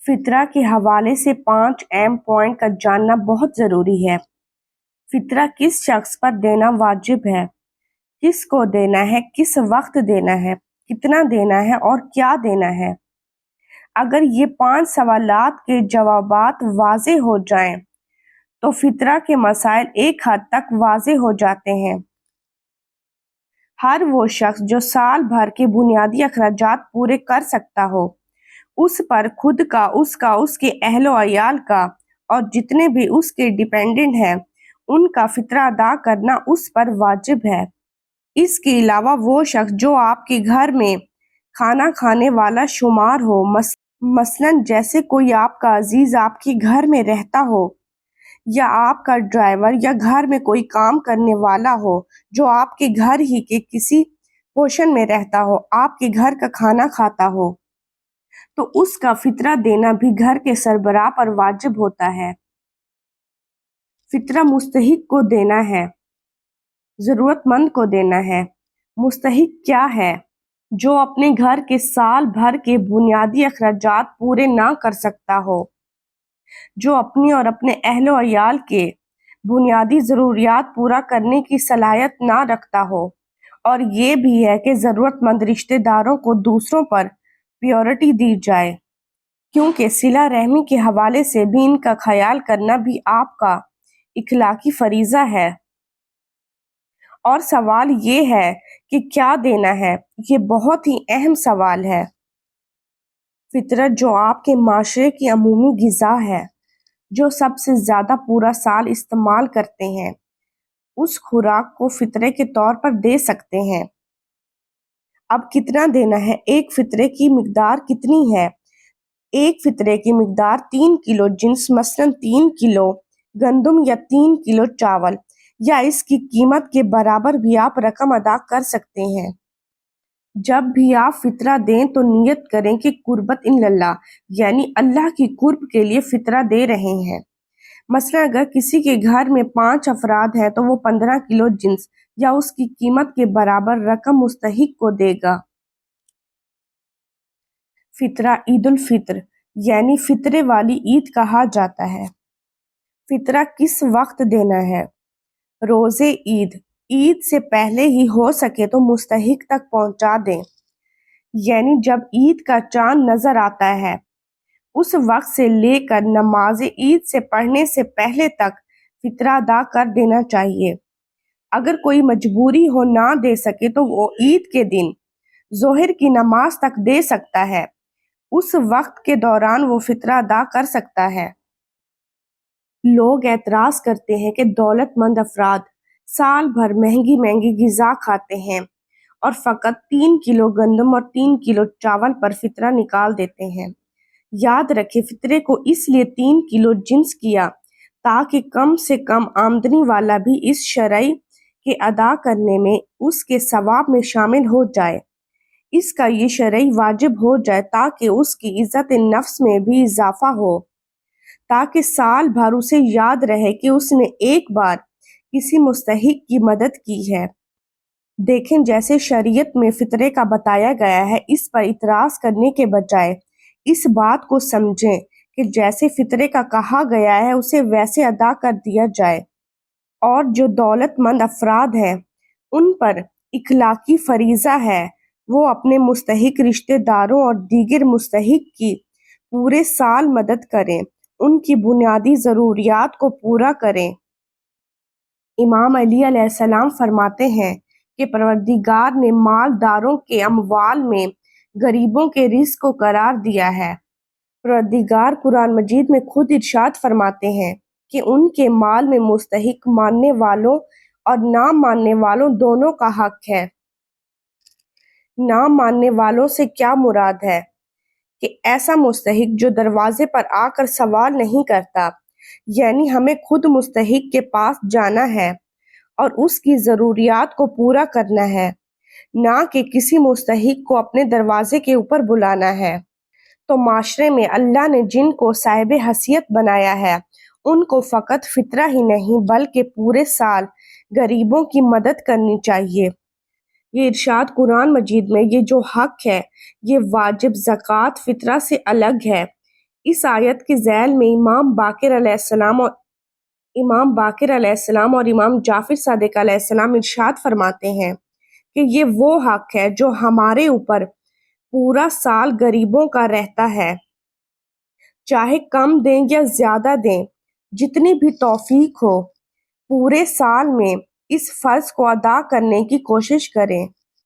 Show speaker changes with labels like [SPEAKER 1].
[SPEAKER 1] فطرہ کے حوالے سے 5 اہم پوائنٹ کا جاننا بہت ضروری ہے۔ فطرہ کس شخص پر دینا واجب ہے، کس کو دینا ہے، کس وقت دینا ہے، کتنا دینا ہے اور کیا دینا ہے۔ اگر یہ 5 سوالات کے جوابات واضح ہو جائیں تو فطرہ کے مسائل ایک حد تک واضح ہو جاتے ہیں۔ ہر وہ شخص جو سال بھر کے بنیادی اخراجات پورے کر سکتا ہو، اس پر خود کا، اس کے اہل و عیال کا اور جتنے بھی اس کے ڈیپینڈنٹ ہیں ان کا فطرہ ادا کرنا اس پر واجب ہے۔ اس کے علاوہ وہ شخص جو آپ کے گھر میں کھانا کھانے والا شمار ہو، مثلاً جیسے کوئی آپ کا عزیز آپ کے گھر میں رہتا ہو، یا آپ کا ڈرائیور، یا گھر میں کوئی کام کرنے والا ہو جو آپ کے گھر ہی کے کسی پورشن میں رہتا ہو، آپ کے گھر کا کھانا کھاتا ہو، تو اس کا فطرہ دینا بھی گھر کے سربراہ پر واجب ہوتا ہے۔ فطرہ مستحق کو دینا ہے، ضرورت مند کو دینا ہے۔ مستحق کیا ہے؟ جو اپنے گھر کے سال بھر کے بنیادی اخراجات پورے نہ کر سکتا ہو، جو اپنی اور اپنے اہل و عیال کے بنیادی ضروریات پورا کرنے کی صلاحیت نہ رکھتا ہو، اور یہ بھی ہے کہ ضرورت مند رشتہ داروں کو دوسروں پر پریورٹی دی جائے، کیونکہ صلہ رحمی کے حوالے سے بھی ان کا خیال کرنا بھی آپ کا اخلاقی فریضہ ہے۔ اور سوال یہ ہے کہ کیا دینا ہے، یہ بہت ہی اہم سوال ہے۔ فطرہ جو آپ کے معاشرے کی عمومی غذا ہے، جو سب سے زیادہ پورا سال استعمال کرتے ہیں، اس خوراک کو فطرے کے طور پر دے سکتے ہیں۔ اب کتنا دینا ہے؟ ایک فطرے کی مقدار کتنی ہے؟ ایک فطرے کی مقدار 3 کلو جنس، مثلاً 3 کلو گندم یا 3 کلو چاول، یا اس کی قیمت کے برابر بھی آپ رقم ادا کر سکتے ہیں۔ جب بھی آپ فطرہ دیں تو نیت کریں کہ قربت اللہ، یعنی اللہ کی قرب کے لیے فطرہ دے رہے ہیں۔ مثلا اگر کسی کے گھر میں 5 افراد ہیں تو وہ 15 کلو جنس یا اس کی قیمت کے برابر رقم مستحق کو دے گا۔ فطرہ عید الفطر یعنی فطرے والی عید کہا جاتا ہے۔ فطرہ کس وقت دینا ہے؟ روزے عید سے پہلے ہی ہو سکے تو مستحق تک پہنچا دیں، یعنی جب عید کا چاند نظر آتا ہے اس وقت سے لے کر نماز عید سے پڑھنے سے پہلے تک فطرہ ادا کر دینا چاہیے۔ اگر کوئی مجبوری ہو نہ دے سکے تو وہ عید کے دن ظہر کی نماز تک دے سکتا ہے، اس وقت کے دوران وہ فطرہ ادا کر سکتا ہے۔ لوگ اعتراض کرتے ہیں کہ دولت مند افراد سال بھر مہنگی غذا کھاتے ہیں اور فقط 3 کلو گندم اور 3 کلو چاول پر فطرہ نکال دیتے ہیں۔ یاد رکھیں، فطرے کو اس لیے 3 کلو جنس کیا تاکہ کم سے کم آمدنی والا بھی اس شرعی کے ادا کرنے میں اس کے ثواب میں شامل ہو جائے، اس کا یہ شرعی واجب ہو جائے، تاکہ اس کی عزت نفس میں بھی اضافہ ہو، تاکہ سال بھر اسے یاد رہے کہ اس نے ایک بار کسی مستحق کی مدد کی ہے۔ دیکھیں، جیسے شریعت میں فطرے کا بتایا گیا ہے، اس پر اعتراض کرنے کے بجائے اس بات کو سمجھیں کہ جیسے فطرے کا کہا گیا ہے اسے ویسے ادا کر دیا جائے، اور جو دولت مند افراد ہیں ان پر اخلاقی فریضہ ہے وہ اپنے مستحق رشتہ داروں اور دیگر مستحق کی پورے سال مدد کریں، ان کی بنیادی ضروریات کو پورا کریں۔ امام علی علیہ السلام فرماتے ہیں کہ پروردگار نے مالداروں کے اموال میں غریبوں کے رزق کو قرار دیا ہے۔ پروردگار قرآن مجید میں خود ارشاد فرماتے ہیں کہ ان کے مال میں مستحق ماننے والوں اور نہ ماننے والوں دونوں کا حق ہے۔ نہ ماننے والوں سے کیا مراد ہے؟ کہ ایسا مستحق جو دروازے پر آ کر سوال نہیں کرتا، یعنی ہمیں خود مستحق کے پاس جانا ہے اور اس کی ضروریات کو پورا کرنا ہے، نہ کہ کسی مستحق کو اپنے دروازے کے اوپر بلانا ہے۔ تو معاشرے میں اللہ نے جن کو صاحب حیثیت بنایا ہے ان کو فقط فطرہ ہی نہیں بلکہ پورے سال غریبوں کی مدد کرنی چاہیے۔ یہ ارشاد قرآن مجید میں، یہ جو حق ہے یہ واجب زکوٰۃ فطرہ سے الگ ہے، اس آیت کے ذیل میں امام باقر علیہ السلام اور امام جعفر صادق علیہ السلام ارشاد فرماتے ہیں کہ یہ وہ حق ہے جو ہمارے اوپر پورا سال غریبوں کا رہتا ہے، چاہے کم دیں یا زیادہ دیں، جتنی بھی توفیق ہو، پورے سال میں اس فرض کو ادا کرنے کی کوشش کریں۔